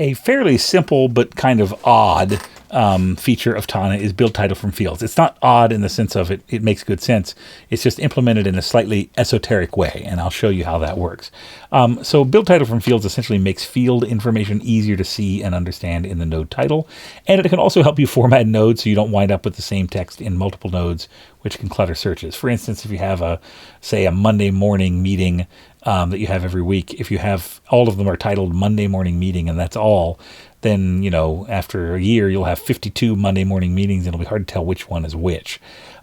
A fairly simple but kind of odd feature of Tana is build title from fields. It's not odd in the sense of it makes good sense. It's just implemented in a slightly esoteric way, and I'll show you how that works. So build title from fields essentially makes field information easier to see and understand in the node title, and it can also help you format nodes so you don't wind up with the same text in multiple nodes, which can clutter searches. For instance, if you have say a Monday morning meeting that you have every week, if you have all of them are titled Monday morning meeting and that's all, then, after a year, you'll have 52 Monday morning meetings, and it'll be hard to tell which one is which.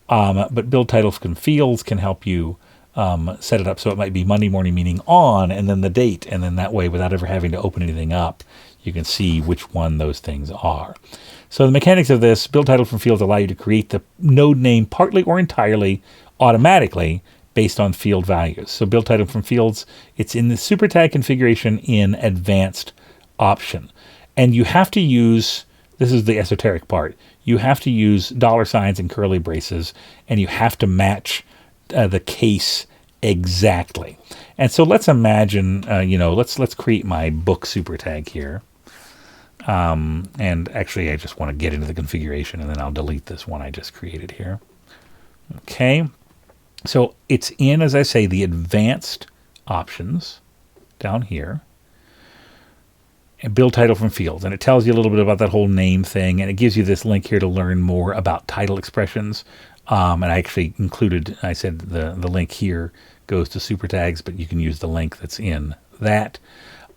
But build titles from fields can help you set it up so it might be Monday morning meeting on, and then the date, and then that way, without ever having to open anything up, you can see which one those things are. So the mechanics of this, build title from fields allow you to create the node name partly or entirely automatically based on field values. So build title from fields, it's in the super tag configuration in advanced option. And you have to use, this is the esoteric part, you have to use $signs and curly braces, and you have to match the case exactly. And so let's imagine, let's create my book super tag here. And actually, I just want to get into the configuration, and then I'll delete this one I just created here. Okay. So it's in, as I say, the advanced options down here. And build title from fields, and it tells you a little bit about that whole name thing, and it gives you this link here to learn more about title expressions. And I actually included, I said the link here goes to super tags, but you can use the link that's in that.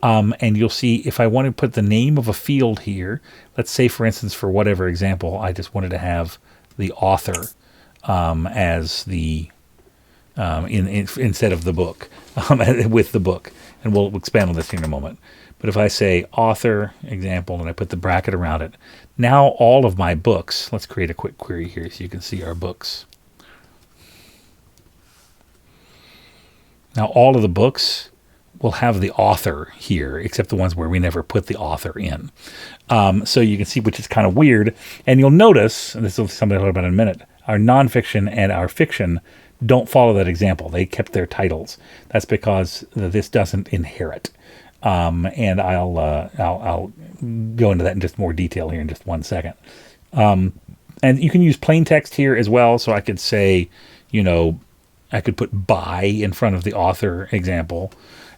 And you'll see if I want to put the name of a field here, let's say, for instance, for whatever example, I just wanted to have the author as the instead of the book, with the book, and we'll expand on this here in a moment. But if I say author example and I put the bracket around it, now all of my books, let's create a quick query here so you can see our books. Now all of the books will have the author here, except the ones where we never put the author in. So you can see, which is kind of weird. And you'll notice, and this is something I'll talk about in a minute, our nonfiction and our fiction don't follow that example. They kept their titles. That's because this doesn't inherit. And I'll go into that in just more detail here in just 1 second. And you can use plain text here as well. So I could say, I could put by in front of the author example.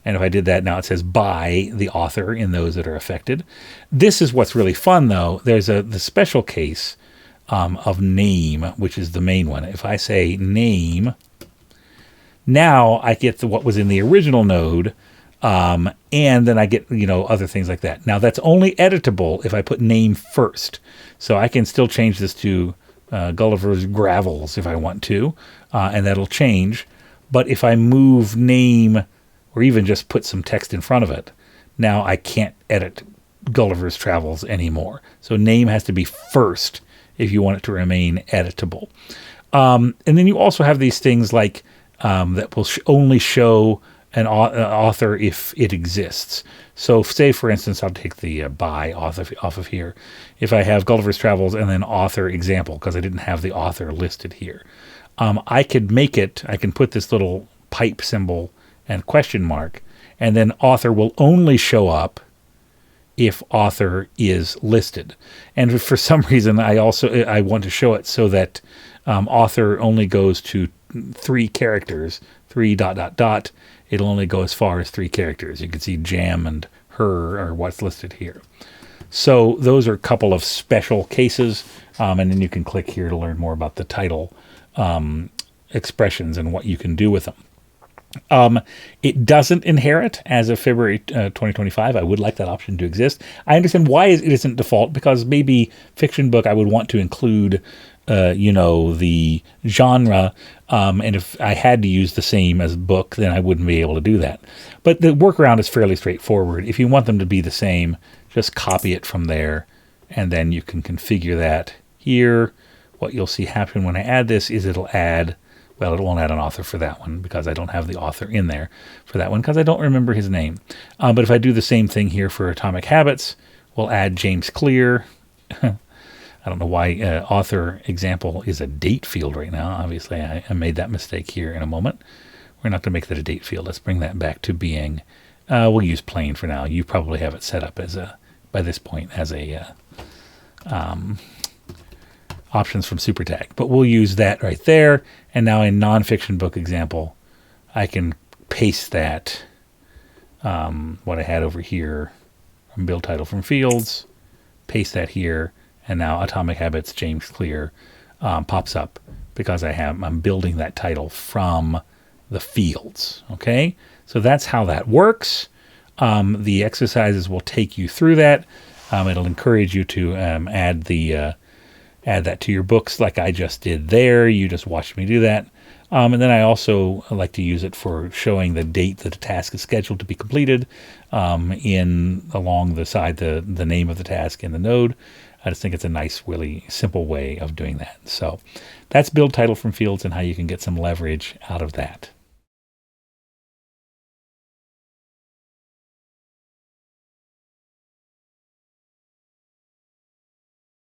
And if I did that, now it says by the author in those that are affected. This is what's really fun, though. There's the special case of name, which is the main one. If I say name, now I get what was in the original node. And then I get, other things like that. Now that's only editable if I put name first. So I can still change this to Gulliver's Gravels if I want to, and that'll change. But if I move name or even just put some text in front of it, now I can't edit Gulliver's Travels anymore. So name has to be first if you want it to remain editable. And then you also have these things like that will only show an author if it exists. So say, for instance, I'll take the by off of here. If I have Gulliver's Travels and then author example, because I didn't have the author listed here, I could make it, I can put this little pipe symbol and question mark, and then author will only show up if author is listed. And for some reason, I want to show it so that author only goes to 3 characters, 3 ... It'll only go as far as 3 characters. You can see jam and her are what's listed here. So those are a couple of special cases. And then you can click here to learn more about the title expressions and what you can do with them. It doesn't inherit as of February 2025. I would like that option to exist. I understand why it isn't default, because maybe fiction book I would want to include the genre, and if I had to use the same as book, then I wouldn't be able to do that. But the workaround is fairly straightforward. If you want them to be the same, just copy it from there, and then you can configure that here. What you'll see happen when I add this is it won't add an author for that one, because I don't have the author in there for that one, because I don't remember his name. But if I do the same thing here for Atomic Habits, we'll add James Clear. I don't know why author example is a date field right now. Obviously, I made that mistake here in a moment. We're not going to make that a date field. Let's bring that back to being, we'll use plain for now. You probably have it set up as a by this point as a options from super tag, but we'll use that right there. And now in nonfiction book example, I can paste that, what I had over here, build title from fields, paste that here, and now Atomic Habits James Clear pops up because I'm building that title from the fields. Okay, so that's how that works. The exercises will take you through that. It'll encourage you to add that to your books like I just did there. You just watched me do that. And then I also like to use it for showing the date that a task is scheduled to be completed along the side, the name of the task in the node. I just think it's a nice, really simple way of doing that. So that's build title from fields and how you can get some leverage out of that.